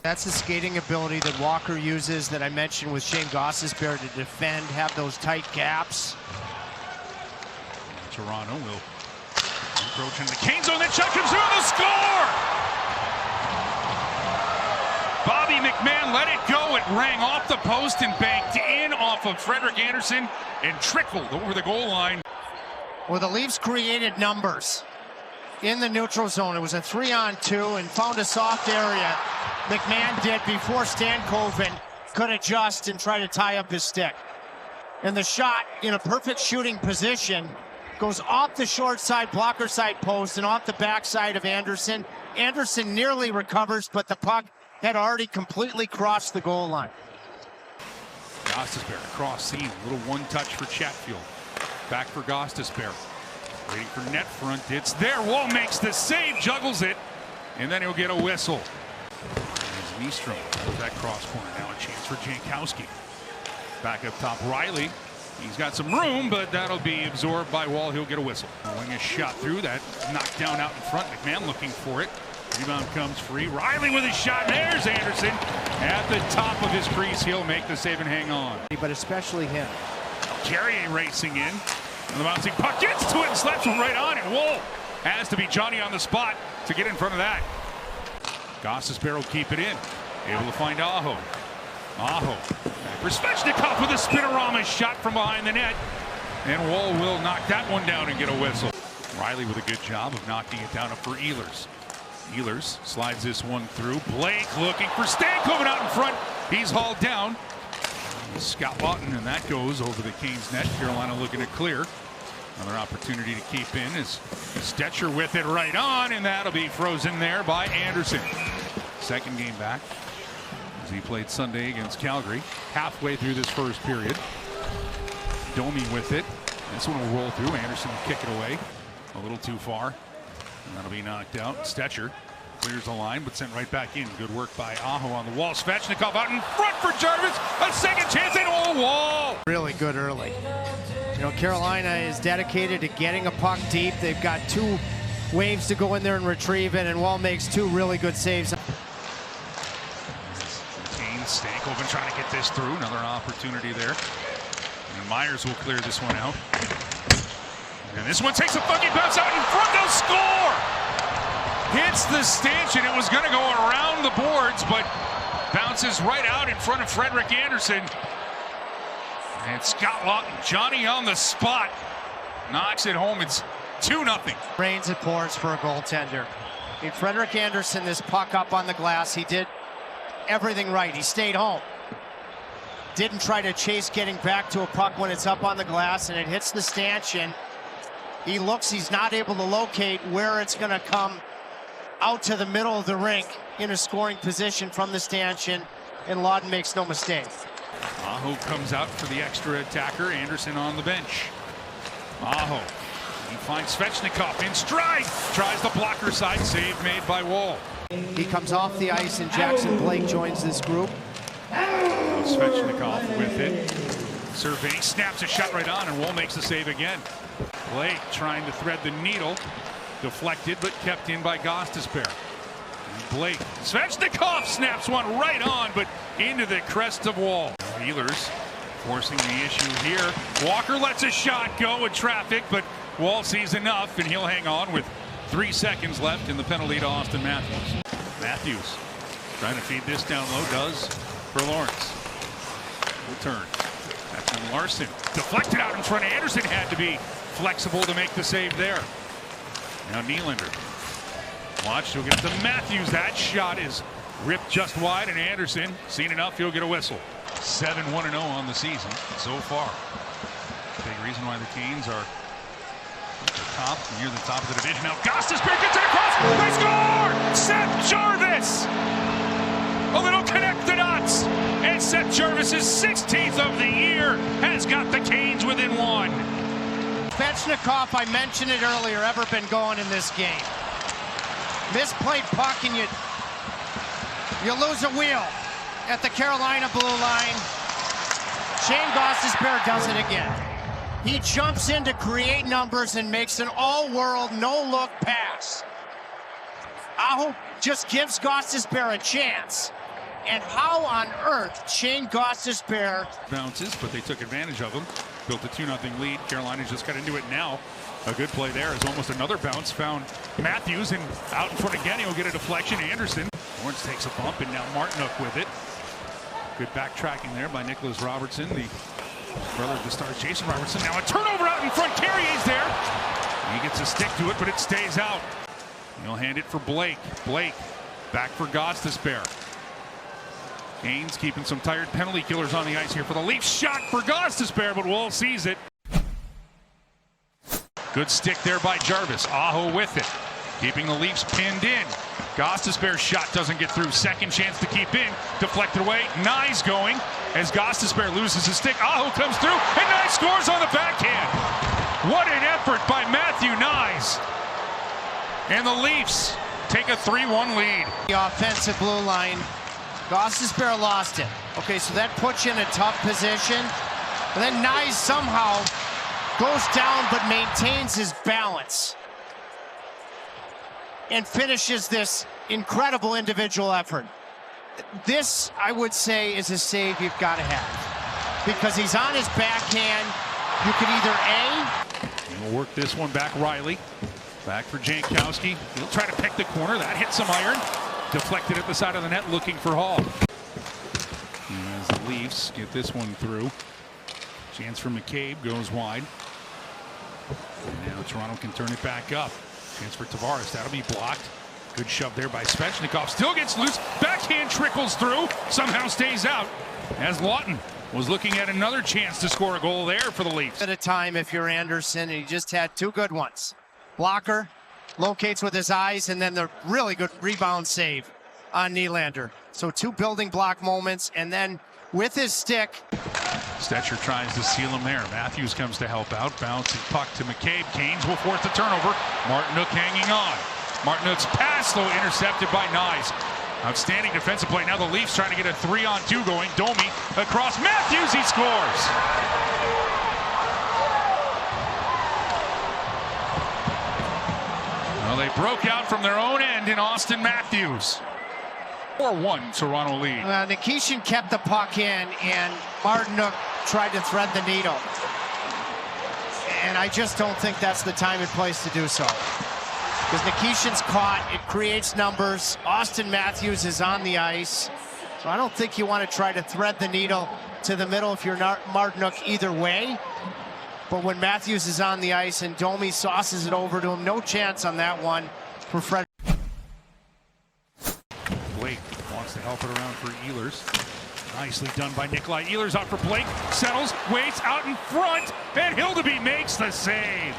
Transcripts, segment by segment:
That's the skating ability that Walker uses that I mentioned with Shane Gostisbehere to defend, have those tight gaps. Toronto will encroach into the Canes zone. That shot comes through on the score! Bobby McMahon let it go. It rang off the post and banked in off of Frederik Andersen and trickled over the goal line. Well, the Leafs created numbers in the neutral zone. It was a 3-on-2 and found a soft area. McMahon did before Stankoven could adjust and try to tie up his stick. And the shot in a perfect shooting position goes off the short side, blocker side post and off the backside of Andersen. Andersen nearly recovers, but the puck had already completely crossed the goal line. Gostisbehere cross seam, little one-touch for Chatfield. Back for Gostisbehere. Waiting for net front. It's there. Wall makes the save, juggles it, and then he'll get a whistle. There's Nystrom. That cross corner now. A chance for Jankowski. Back up top, Riley. He's got some room, but that'll be absorbed by Wall. He'll get a whistle. Wing a shot through that. Knocked down out in front. McMahon looking for it. Rebound comes free. Riley with a shot. There's Andersen at the top of his crease. He'll make the save and hang on. But especially him. Carrier racing in. And the bouncing puck gets to it and slaps him right on. And Woll has to be Johnny on the spot to get in front of that. Gostisbehere will keep it in. Able to find Aho. Aho. For Svechnikov with a spinorama shot from behind the net. And Woll will knock that one down and get a whistle. Riley with a good job of knocking it down up for Ehlers. Ehlers slides this one through. Blake looking for Stankoven out in front. He's hauled down. Scott Lawton, and that goes over the Canes net. Carolina looking to clear. Another opportunity to keep in is Stetcher with it right on, and that'll be frozen there by Andersen. Second game back as he played Sunday against Calgary. Halfway through this first period. Domi with it. This one will roll through. Andersen will kick it away a little too far. And that'll be knocked out. Stetcher clears the line, but sent right back in. Good work by Aho on the wall. Svechnikov out in front for Jarvis. A second chance and Wall. Really good early. You know, Carolina is dedicated to getting a puck deep. They've got two waves to go in there and retrieve it, and Wall makes two really good saves. Stankoven trying to get this through. Another opportunity there. And Myers will clear this one out. And this one takes a funky bounce out in front. They'll score! Hits the stanchion. It was going to go around the boards, but bounces right out in front of Frederik Andersen. And Scott Lawton, Johnny on the spot, knocks it home. It's 2-0. Rains and pours for a goaltender. In Frederik Andersen, this puck up on the glass, he did everything right. He stayed home. Didn't try to chase getting back to a puck when it's up on the glass, and it hits the stanchion. He looks, he's not able to locate where it's going to come out to the middle of the rink in a scoring position from the stanchion, and Lawton makes no mistake. Aho comes out for the extra attacker. Andersen on the bench. Aho. He finds Svechnikov in stride. Tries the blocker side. Save made by Wall. He comes off the ice, and Jackson Blake joins this group. Svechnikov with it. Survey snaps a shot right on, and Wall makes the save again. Blake trying to thread the needle. Deflected, but kept in by Gostisbehere. Blake. Svechnikov snaps one right on, but into the crest of Wall. Ehlers forcing the issue here. Walker lets a shot go in traffic, but Wall sees enough, and he'll hang on with 3 seconds left in the penalty to Austin Matthews. Matthews trying to feed this down low, does for Lawrence. Return. That's from Larson. Deflected out in front. Andersen had to be flexible to make the save there. Now Nylander. Watch, he'll get to Matthews. That shot is ripped just wide, and Andersen, seen enough, he'll get a whistle. 7-1-0 on the season so far. Big reason why the Canes are at the top, near the top of the division. Now Gostisbehere gets it across. They score! Seth Jarvis! A little connect the dots. And Seth Jarvis' 16th of the year has got the Canes within one. Svechnikov, I mentioned it earlier, ever been going in this game. Misplayed puck, and you lose a wheel at the Carolina blue line. Shane Gostisbehere does it again. He jumps in to create numbers and makes an all-world, no-look pass. Aho just gives Gostisbehere a chance. And how on earth Shane Gostisbehere bounces, but they took advantage of them. Built a 2-0 lead. Carolina just got into it now. A good play there is almost another bounce. Found Matthews, and out in front again, he'll get a deflection. Anderson. Lawrence takes a bump, and now Martinook with it. Good backtracking there by Nicholas Robertson, the brother of the Stars, Jason Robertson. Now a turnover out in front. Carrier's there. He gets a stick to it, but it stays out. He'll hand it for Blake. Blake back for Gostisbehere. Haynes keeping some tired penalty killers on the ice here for the Leafs. Shot for Gostisbehere, but Wall sees it. Good stick there by Jarvis. Aho with it. Keeping the Leafs pinned in. Gostisbehere's shot doesn't get through. Second chance to keep in. Deflected away. Nyes going as Gostisbehere loses his stick. Aho comes through, and Nyes scores on the backhand. What an effort by Matthew Nyes. And the Leafs take a 3-1 lead. The offensive blue line. Gostisbehere lost it. Okay, so that puts you in a tough position. And then Nyes somehow goes down but maintains his balance and finishes this incredible individual effort. This, I would say, is a save you've got to have. Because he's on his backhand. You could either We'll work this one back. Riley. Back for Jankowski. He'll try to pick the corner. That hits some iron. Deflected at the side of the net, looking for Hall. And as the Leafs get this one through. Chance for McCabe goes wide. And now Toronto can turn it back up. Chance for Tavares. That'll be blocked. Good shove there by Svechnikov. Still gets loose. Backhand trickles through. Somehow stays out. As Lawton was looking at another chance to score a goal there for the Leafs. at a time if you're Anderson, and he just had two good ones. Blocker locates with his eyes, and then the really good rebound save on Nylander. So two building block moments, and then with his stick. Stetcher tries to seal him there. Matthews comes to help out. Bouncing puck to McCabe. Canes will force the turnover. Martinook hanging on. Martinook's pass, though, intercepted by Nyes. Outstanding defensive play. Now the Leafs trying to get a 3-on-2 going. Domi across Matthews. He scores. Well, they broke out from their own end in Austin Matthews. 4-1 Toronto lead. Nikishin kept the puck in, and Martinook tried to thread the needle. And I just don't think that's the time and place to do so. Because Nikishin's caught, it creates numbers. Austin Matthews is on the ice. So I don't think you want to try to thread the needle to the middle if you're not Martinook either way. But when Matthews is on the ice and Domi sauces it over to him, no chance on that one for Fred. Blake wants to help it around for Ehlers. Nicely done by Nikolai Ehlers out for Blake. Settles, waits out in front, and Hildeby makes the save.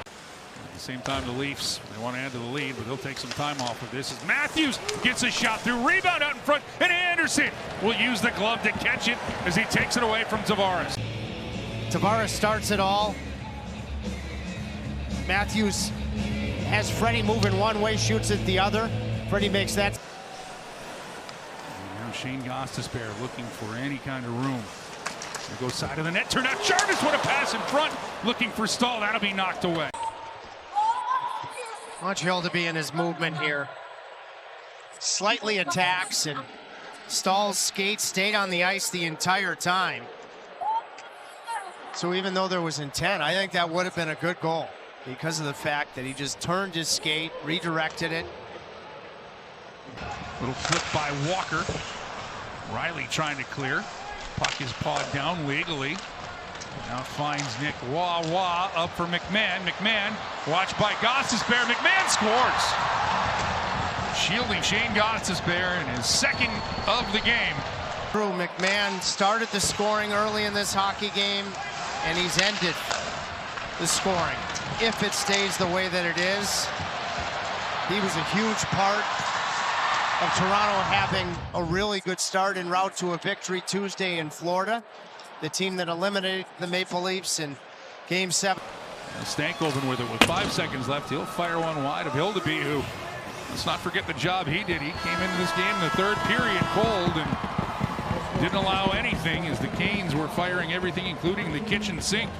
At the same time, the Leafs, they want to add to the lead, but they'll take some time off of this. As Matthews gets a shot through, rebound out in front, and Anderson will use the glove to catch it as he takes it away from Tavares. Tavares starts it all. Matthews has Freddie moving one way, shoots it the other. Freddie makes that. And now Shane Gostisbehere looking for any kind of room. There goes side of the net. Turned out Jarvis with a pass in front, looking for Stahl. That'll be knocked away. Watch Hildeby in his movement here. Slightly attacks, and Stahl's skate stayed on the ice the entire time. So even though there was intent, I think that would have been a good goal because of the fact that he just turned his skate, redirected it. Little flip by Walker. Riley trying to clear. Puck is pawed down legally. Now finds Nick Wawa up for McMahon. McMahon watched by Gostisbehere. McMahon scores. Shielding Shane Gostisbehere in his second of the game. McMahon started the scoring early in this hockey game, and he's ended the scoring. If it stays the way that it is, he was a huge part of Toronto having a really good start en route to a victory Tuesday in Florida. The team that eliminated the Maple Leafs in Game 7. Stankoven with it with 5 seconds left. He'll fire one wide of Hildeby, who, let's not forget the job he did. He came into this game in the third period cold and didn't allow anything as the Canes were firing everything, including the kitchen sink.